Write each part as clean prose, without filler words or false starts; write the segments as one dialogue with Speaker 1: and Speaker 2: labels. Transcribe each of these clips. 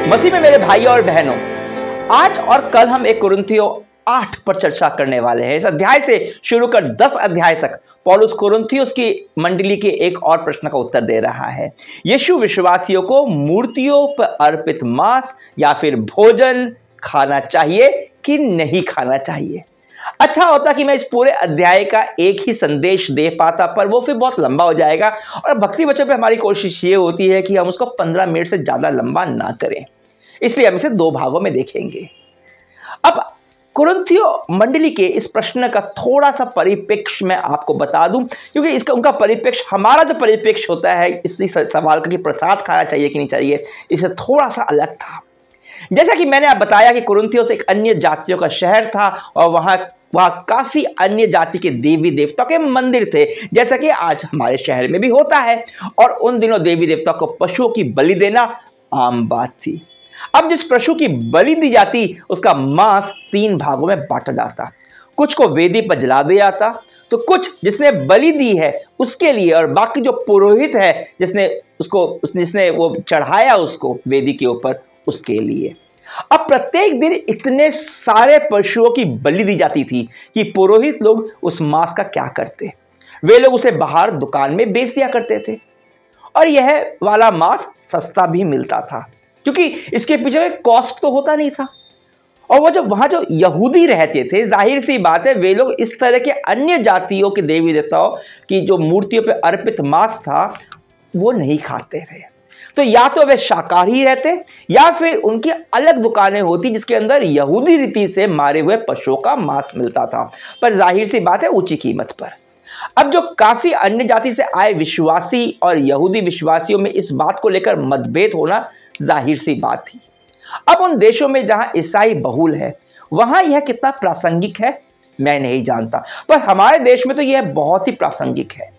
Speaker 1: मसीह में मेरे भाइयों और बहनों, आज और कल हम 1 कुरिन्थियों 8 पर चर्चा करने वाले हैं। इस अध्याय से शुरू कर 10 अध्याय तक पौलुस कुरिन्थियोस की मंडली के एक और प्रश्न का उत्तर दे रहा है। यीशु विश्वासियों को मूर्तियों पर अर्पित मांस या फिर भोजन खाना चाहिए कि नहीं खाना चाहिए। अच्छा होता कि मैं इस पूरे अध्याय का एक ही संदेश दे पाता, पर वो फिर बहुत लंबा हो जाएगा और भक्ति वचन पे हमारी कोशिश ये होती है कि हम उसको 15 मिनट से ज्यादा लंबा ना करें, इसलिए हम इसे 2 भागों में देखेंगे। अब कुरिन्थियों मंडली के इस प्रश्न का थोड़ा सा परिप्रेक्ष्य मैं आपको बता दूं, क्योंकि इसका उनका परिप्रेक्ष्य हमारा जो परिप्रेक्ष्य होता है इसी सवाल का कि प्रसाद खाना चाहिए कि नहीं चाहिए, इससे थोड़ा सा अलग था। जैसा कि मैंने आप बताया कि कुरिन्थियोस एक अन्य जातियों का शहर था और वहां काफी अन्य जाति के देवी देवताओं के मंदिर थे, जैसा कि आज हमारे शहर में भी होता है। और उन दिनों देवी देवताओं को पशुओं की बलि देना आम बात थी। अब जिस पशु की बलि दी जाती उसका मांस 3 भागों में बांटा जाता। कुछ को वेदी पर जला दिया जाता, तो कुछ जिसने बलि दी है उसके लिए, और बाकी जो पुरोहित है जिसने वो चढ़ाया उसको वेदी के ऊपर, उसके लिए। अब प्रत्येक दिन इतने सारे पशुओं की बलि दी जाती थी कि पुरोहित लोग उस मांस का क्या करते, वे लोग उसे बाहर दुकान में बेच दिया करते थे। और यह वाला मांस सस्ता भी मिलता था, क्योंकि इसके पीछे कॉस्ट तो होता नहीं था। और वो वहां जो यहूदी रहते थे, जाहिर सी बात है वे लोग इस तरह के अन्य जातियों के देवी देवताओं की जो मूर्तियों पर अर्पित मांस था वो नहीं खाते थे। तो या तो वे शाकाहारी रहते या फिर उनकी अलग दुकानें होती जिसके अंदर यहूदी रीति से मारे हुए पशुओं का मांस मिलता था, पर जाहिर सी बात है ऊंची कीमत पर। अब जो काफी अन्य जाति से आए विश्वासी और यहूदी विश्वासियों में इस बात को लेकर मतभेद होना जाहिर सी बात थी। अब उन देशों में जहां ईसाई बहुल है वहां यह कितना प्रासंगिक है मैं नहीं जानता, पर हमारे देश में तो यह बहुत ही प्रासंगिक है।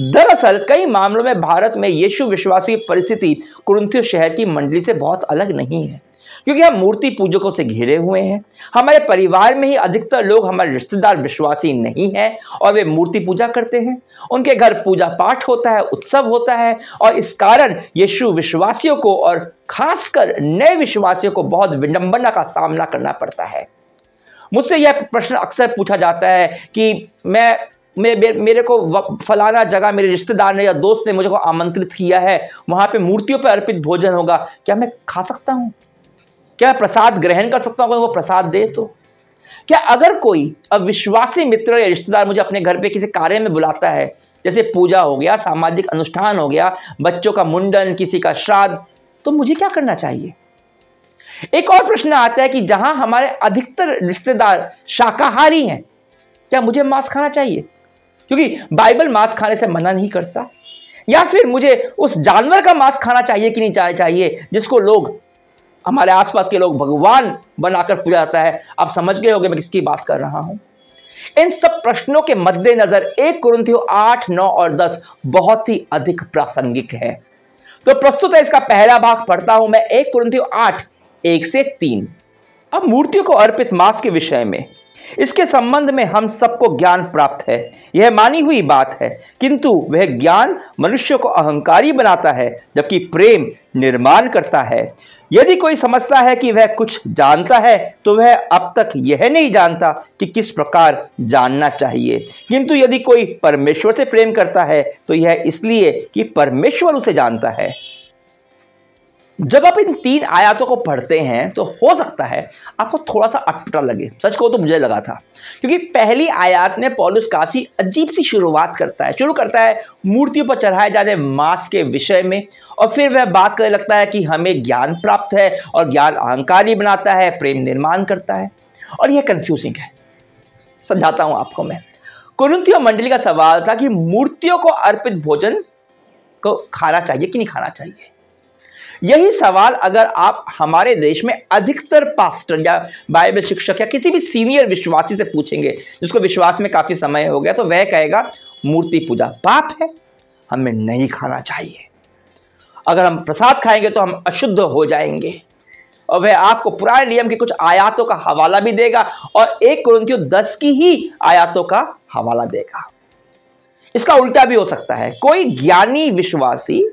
Speaker 1: दरअसल कई मामलों में भारत में यीशु विश्वासी की परिस्थिति कुरिन्थियों शहर की मंडली से बहुत अलग नहीं है, क्योंकि हम मूर्ति पूजकों से घिरे हुए हैं। हमारे परिवार में ही अधिकतर लोग हमारे रिश्तेदार विश्वासी नहीं हैं और वे मूर्ति पूजा करते हैं। उनके घर पूजा पाठ होता है, उत्सव होता है, और इस कारण यीशु विश्वासियों को और खासकर नए विश्वासियों को बहुत विडंबना का सामना करना पड़ता है। मुझसे यह प्रश्न अक्सर पूछा जाता है कि मेरे को फलाना जगह मेरे रिश्तेदार ने या दोस्त ने मुझे को आमंत्रित किया है, वहां पे मूर्तियों पर अर्पित भोजन होगा, क्या मैं खा सकता हूं? क्या प्रसाद ग्रहण कर सकता हूं अगर वो प्रसाद दे तो? क्या अगर कोई अविश्वासी मित्र या रिश्तेदार मुझे अपने घर पे किसी कार्य में बुलाता है, जैसे पूजा हो गया, सामाजिक अनुष्ठान हो गया, बच्चों का मुंडन, किसी का श्राद्ध, तो मुझे क्या करना चाहिए? एक और प्रश्न आता है कि जहां हमारे अधिकतर रिश्तेदार शाकाहारी हैं, क्या मुझे मांस खाना चाहिए? क्योंकि बाइबल मांस खाने से मना नहीं करता। या फिर मुझे उस जानवर का मांस खाना चाहिए कि नहीं चाहिए जिसको लोग, हमारे आसपास के लोग भगवान बनाकर पूजा जाता है। आप समझ गए होंगे मैं किसकी बात कर रहा हूं। इन सब प्रश्नों के मद्देनजर 1 कुरिन्थियों 8, 9 और 10 बहुत ही अधिक प्रासंगिक है। तो प्रस्तुत है इसका पहला भाग पढ़ता हूं मैं, 1 कुरिन्थियों 8, 1 से 3। अब मूर्तियों को अर्पित मांस के विषय में, इसके संबंध में हम सबको ज्ञान प्राप्त है, यह मानी हुई बात है, किंतु वह ज्ञान मनुष्य को अहंकारी बनाता है, जबकि प्रेम निर्माण करता है। यदि कोई समझता है कि वह कुछ जानता है तो वह अब तक यह नहीं जानता कि किस प्रकार जानना चाहिए। किंतु यदि कोई परमेश्वर से प्रेम करता है तो यह इसलिए कि परमेश्वर उसे जानता है। जब आप इन 3 आयतों को पढ़ते हैं तो हो सकता है आपको थोड़ा सा अटपटा लगे। सच कहो तो मुझे लगा था, क्योंकि पहली आयत में पौलुस काफी अजीब सी शुरुआत शुरू करता है मूर्तियों पर चढ़ाए जाने मांस के विषय में, और फिर वह बात करने लगता है कि हमें ज्ञान प्राप्त है और ज्ञान अहंकारी बनाता है, प्रेम निर्माण करता है, और यह कंफ्यूजिंग है। समझाता हूं आपको मैं। कुरिन्थियों मंडली का सवाल था कि मूर्तियों को अर्पित भोजन को खाना चाहिए कि नहीं खाना चाहिए। यही सवाल अगर आप हमारे देश में अधिकतर पास्टर या बाइबल शिक्षक या किसी भी सीनियर विश्वासी से पूछेंगे जिसको विश्वास में काफी समय हो गया, तो वह कहेगा मूर्ति पूजा पाप है, हमें नहीं खाना चाहिए। अगर हम प्रसाद खाएंगे तो हम अशुद्ध हो जाएंगे। और वह आपको पुराने नियम की कुछ आयातों का हवाला भी देगा और 1 कुरिन्थियों 10 की ही आयातों का हवाला देगा। इसका उल्टा भी हो सकता है। कोई ज्ञानी विश्वासी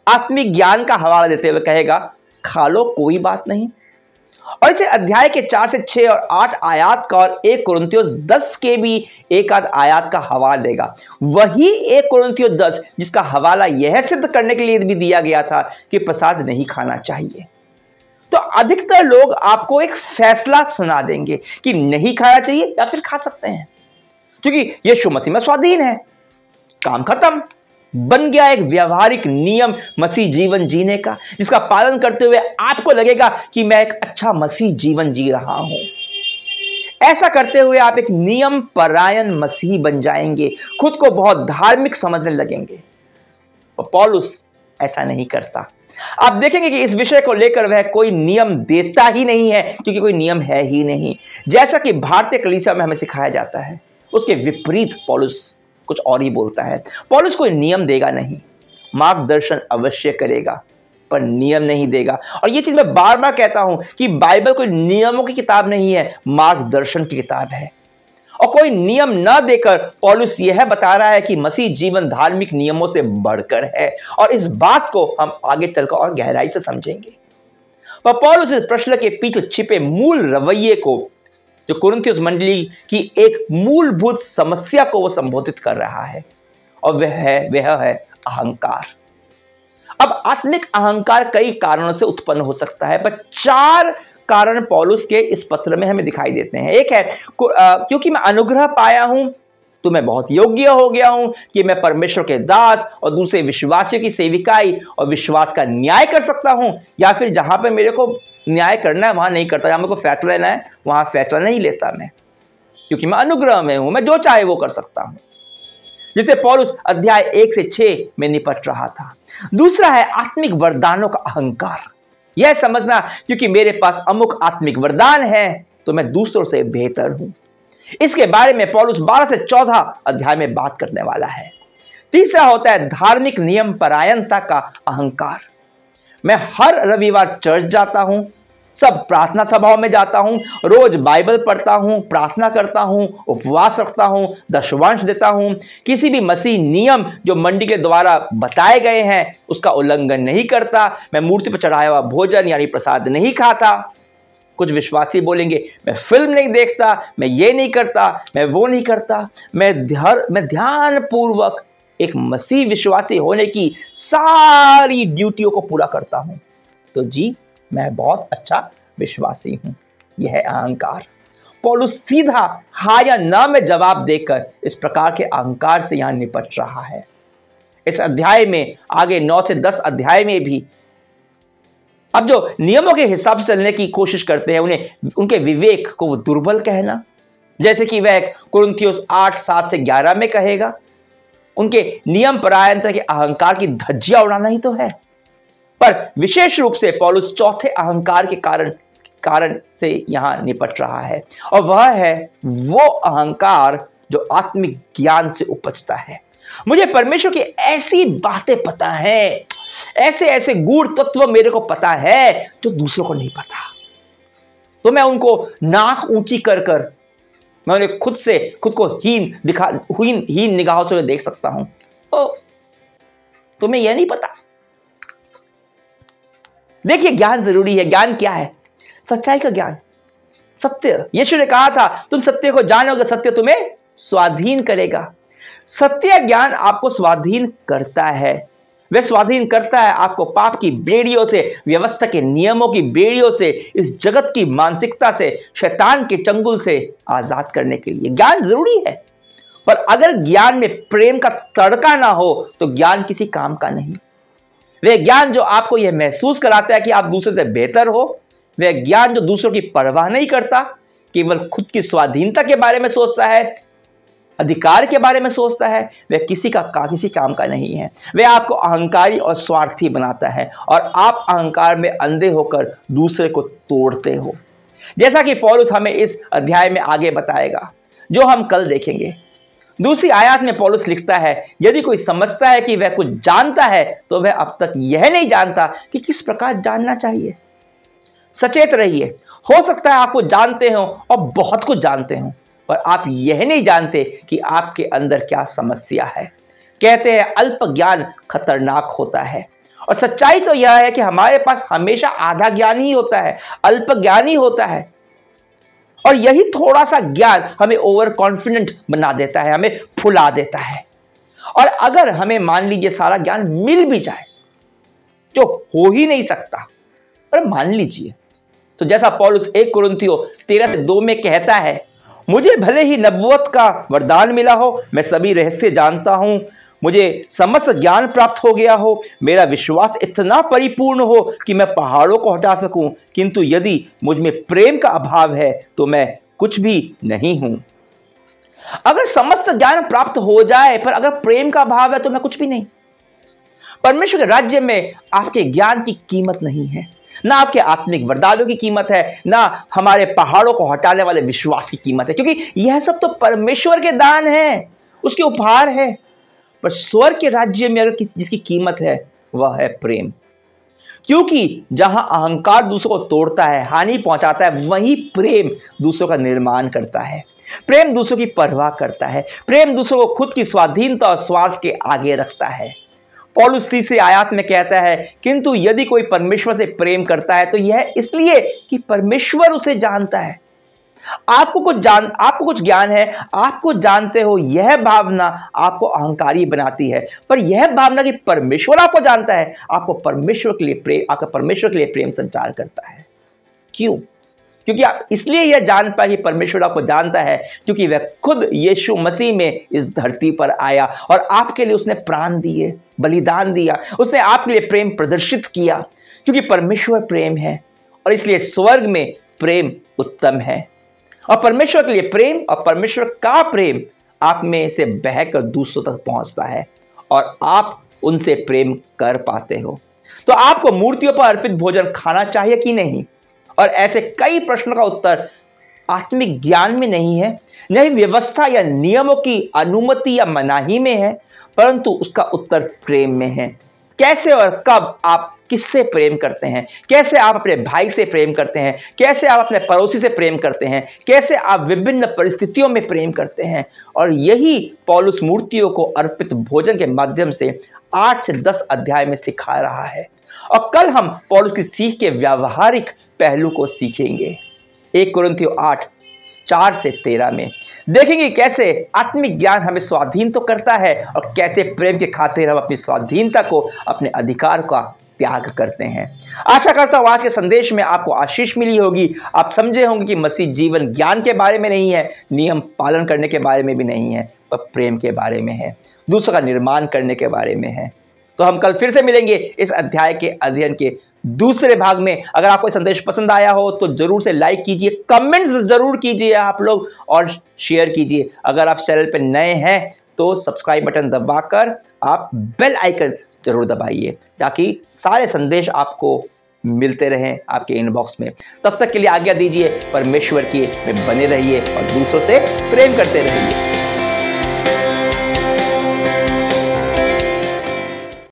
Speaker 1: आत्मिक ज्ञान का हवाला देते हुए कहेगा खा लो, कोई बात नहीं। और इसे अध्याय के 4 से 6 और 8 आयात का और 1 कुरिन्थियोस 10 के भी एक आध आयात का हवाला देगा। वही 1 कुरिन्थियोस 10 जिसका हवाला यह सिद्ध करने के लिए भी दिया गया था कि प्रसाद नहीं खाना चाहिए। तो अधिकतर लोग आपको एक फैसला सुना देंगे कि नहीं खाना चाहिए या फिर खा सकते हैं, क्योंकि यीशु मसीह में स्वाधीन है, काम खत्म। बन गया एक व्यवहारिक नियम मसीह जीवन जीने का, जिसका पालन करते हुए आपको लगेगा कि मैं एक अच्छा मसीह जीवन जी रहा हूं। ऐसा करते हुए आप एक नियम परायण मसीही बन जाएंगे, खुद को बहुत धार्मिक समझने लगेंगे। और पौलुस ऐसा नहीं करता। आप देखेंगे कि इस विषय को लेकर वह कोई नियम देता ही नहीं है, क्योंकि कोई नियम है ही नहीं। जैसा कि भारतीय कलीसिया में हमें सिखाया जाता है, उसके विपरीत पौलुस कुछ और ही बोलता है। पौलुस कोई नियम देगा नहीं, मार्गदर्शन अवश्य करेगा, पर नियम नहीं देगा। और यह चीज मैं बार बार कहता हूं कि बाइबल कोई नियमों की किताब नहीं है, मार्गदर्शन की किताब है। और कोई नियम न देकर पौलुस यह बता रहा है कि मसीह जीवन धार्मिक नियमों से बढ़कर है, और इस बात को हम आगे चलकर और गहराई से समझेंगे। पर पौलुस इस प्रश्न के पीछे छिपे मूल रवैये को, जो कुरिन्थियोस मंडली की एक मूलभूत समस्या को वो संबोधित कर रहा है, और वह है अहंकार। अब आत्मिक अहंकार कई कारणों से उत्पन्न हो सकता है, पर 4 कारण पौलुस के इस पत्र में हमें दिखाई देते हैं। एक है क्योंकि मैं अनुग्रह पाया हूं तो मैं बहुत योग्य हो गया हूं कि मैं परमेश्वर के दास और दूसरे विश्वासियों की सेविकाई और विश्वास का न्याय कर सकता हूं, या फिर जहां पे मेरे को न्याय करना है वहां नहीं करता, जहां मेरे को फैसला लेना है वहां फैसला नहीं लेता मैं, क्योंकि मैं अनुग्रह में हूं, मैं जो चाहे वो कर सकता हूं, जिसे पौलुस अध्याय 1 से 6 में निपट रहा था। दूसरा है आत्मिक वरदानों का अहंकार। यह समझना क्योंकि मेरे पास अमुक आत्मिक वरदान है तो मैं दूसरों से बेहतर हूं। इसके बारे में पौलुस 12 से 14 अध्याय में बात करने वाला है। तीसरा होता है धार्मिक नियम परायणता का अहंकार। मैं हर रविवार चर्च जाता हूं, सब प्रार्थना सभाओं में जाता हूं, रोज बाइबल पढ़ता हूं, प्रार्थना करता हूं, उपवास रखता हूं, दशवांश देता हूं, किसी भी मसीह नियम जो मंडी के द्वारा बताए गए हैं उसका उल्लंघन नहीं करता, मैं मूर्ति पर चढ़ाया हुआ भोजन यानी प्रसाद नहीं खाता। कुछ विश्वासी बोलेंगे मैं फिल्म नहीं देखता, मैं ये नहीं करता, मैं वो नहीं करता, मैं ध्यान पूर्वक एक मसीह विश्वासी होने की सारी ड्यूटियों को पूरा करता हूं, तो जी मैं बहुत अच्छा विश्वासी हूं। यह है अहंकार। पौलुस सीधा हाँ या ना में जवाब देकर इस प्रकार के अहंकार से यहां निपट रहा है। इस अध्याय में आगे 9 से 10 अध्याय में भी अब जो नियमों के हिसाब से चलने की कोशिश करते हैं उन्हें उनके विवेक को वो दुर्बल कहना, जैसे कि वह कुरिन्थियोस 8 7 से 11 में कहेगा, उनके नियम परायणता के अहंकार की धज्जियां उड़ाना ही तो है। पर विशेष रूप से पौलुस चौथे अहंकार के कारण से यहां निपट रहा है, और वह है वो अहंकार जो आत्मिक ज्ञान से उपजता है। मुझे परमेश्वर की ऐसी बातें पता है, ऐसे ऐसे गूढ़ तत्व मेरे को पता है जो दूसरों को नहीं पता, तो मैं उनको नाक ऊंची कर मैं उन्हें खुद को हीन निगाहों से देख सकता हूं। ओ, तुम्हें यह नहीं पता। देखिए ज्ञान जरूरी है। ज्ञान क्या है? सच्चाई का ज्ञान, सत्य। यीशु ने कहा था तुम सत्य को जानोगे, सत्य तुम्हें स्वाधीन करेगा। सत्य ज्ञान आपको स्वाधीन करता है। वह स्वाधीन करता है आपको पाप की बेड़ियों से, व्यवस्था के नियमों की बेड़ियों से, इस जगत की मानसिकता से, शैतान के चंगुल से आजाद करने के लिए। ज्ञान जरूरी है, पर अगर ज्ञान में प्रेम का तड़का ना हो तो ज्ञान किसी काम का नहीं। वह ज्ञान जो आपको यह महसूस कराता है कि आप दूसरे से बेहतर हो, वह ज्ञान जो दूसरों की परवाह नहीं करता, केवल खुद की स्वाधीनता के बारे में सोचता है, अधिकार के बारे में सोचता है, वह किसी काम का नहीं है। वह आपको अहंकारी और स्वार्थी बनाता है, और आप अहंकार में अंधे होकर दूसरे को तोड़ते हो, जैसा कि पौलुस हमें इस अध्याय में आगे बताएगा, जो हम कल देखेंगे। दूसरी आयत में पौलुस लिखता है, यदि कोई समझता है कि वह कुछ जानता है तो वह अब तक यह नहीं जानता कि किस प्रकार जानना चाहिए। सचेत रहिए। हो सकता है आपको जानते हो और बहुत कुछ जानते हो, पर आप यह नहीं जानते कि आपके अंदर क्या समस्या है। कहते हैं अल्प ज्ञान खतरनाक होता है, और सच्चाई तो यह है कि हमारे पास हमेशा आधा ज्ञान ही होता है, अल्प ज्ञान ही होता है। और यही थोड़ा सा ज्ञान हमें ओवर कॉन्फिडेंट बना देता है, हमें फुला देता है। और अगर हमें मान लीजिए सारा ज्ञान मिल भी जाए, जो हो ही नहीं सकता, पर मान लीजिए, तो जैसा पौलुस 1 कुरिन्थियों 13:2 में कहता है, मुझे भले ही नबुवत का वरदान मिला हो, मैं सभी रहस्य जानता हूं, मुझे समस्त ज्ञान प्राप्त हो गया हो, मेरा विश्वास इतना परिपूर्ण हो कि मैं पहाड़ों को हटा सकूं, किंतु यदि मुझ में प्रेम का अभाव है तो मैं कुछ भी नहीं हूं। अगर समस्त ज्ञान प्राप्त हो जाए पर अगर प्रेम का अभाव है तो मैं कुछ भी नहीं। परमेश्वर के राज्य में आपके ज्ञान की कीमत नहीं है, ना आपके आत्मिक वरदानों की कीमत है, ना हमारे पहाड़ों को हटाने वाले विश्वास की कीमत है, क्योंकि यह सब तो परमेश्वर के दान है, उसके उपहार है। पर स्वर्ग के राज्य में अगर जिसकी कीमत है वह है प्रेम। क्योंकि जहां अहंकार दूसरों को तोड़ता है, हानि पहुंचाता है, वहीं प्रेम दूसरों का निर्माण करता है, प्रेम दूसरों की परवाह करता है, प्रेम दूसरों को खुद की स्वाधीनता और स्वार्थ के आगे रखता है। पौलुस 3 आयत में कहता है, किंतु यदि कोई परमेश्वर से प्रेम करता है तो यह इसलिए कि परमेश्वर उसे जानता है। आपको कुछ ज्ञान है, आपको जानते हो, यह भावना आपको अहंकारी बनाती है, पर यह भावना कि परमेश्वर आपको जानता है आपको परमेश्वर के लिए प्रेम संचार करता है। क्यों? क्योंकि आप इसलिए यह जान पाए कि परमेश्वर आपको जानता है क्योंकि वह खुद यीशु मसीह में इस धरती पर आया और आपके लिए उसने प्राण दिए, बलिदान दिया, उसने आपके लिए प्रेम प्रदर्शित किया, क्योंकि परमेश्वर प्रेम है और इसलिए स्वर्ग में प्रेम उत्तम है। और परमेश्वर के लिए प्रेम और परमेश्वर का प्रेम आप में से बहकर दूसरों तक पहुंचता है और आप उनसे प्रेम कर पाते हो। तो आपको मूर्तियों पर अर्पित भोजन खाना चाहिए कि नहीं? और ऐसे कई प्रश्नों का उत्तर आत्मिक ज्ञान में नहीं है, नहीं व्यवस्था या नियमों की अनुमति या मनाही में है, परंतु उसका उत्तर प्रेम में है। कैसे और कब आप किससे प्रेम करते हैं, कैसे आप अपने भाई से प्रेम करते हैं, कैसे आप अपने पड़ोसी से प्रेम करते हैं, कैसे आप विभिन्न परिस्थितियों में प्रेम करते हैं। और यही पौलुस मूर्तियों को अर्पित भोजन के माध्यम से 8 से 10 अध्याय में सिखा रहा है। और कल हम पौलुस की सीख के व्यावहारिक पहलू को सीखेंगे। 1 कुरिन्थियों 8:4 से 13 में देखेंगे कैसे आत्मिक ज्ञान हमें स्वाधीन तो करता है और कैसे प्रेम के खातिर हम अपनी स्वाधीनता को, अपने अधिकार का त्याग करते हैं। आशा करता हूं आज के संदेश में आपको आशीष मिली होगी। आप समझे होंगे कि मसीह जीवन ज्ञान के बारे में नहीं है, नियम पालन करने के बारे में भी नहीं है, पर प्रेम के बारे में है, दूसरों का निर्माण करने के बारे में है। तो हम कल फिर से मिलेंगे इस अध्याय के अध्ययन के दूसरे भाग में। अगर आपको संदेश पसंद आया हो तो जरूर से लाइक कीजिए, कमेंट्स जरूर कीजिए आप लोग और शेयर कीजिए। अगर आप चैनल पर नए हैं तो सब्सक्राइब बटन दबाकर आप बेल आइकन जरूर दबाइए ताकि सारे संदेश आपको मिलते रहें आपके इनबॉक्स में। तब तक के लिए आज्ञा दीजिए, परमेश्वर की में बने रहिए और दूसरों से प्रेम करते रहिए।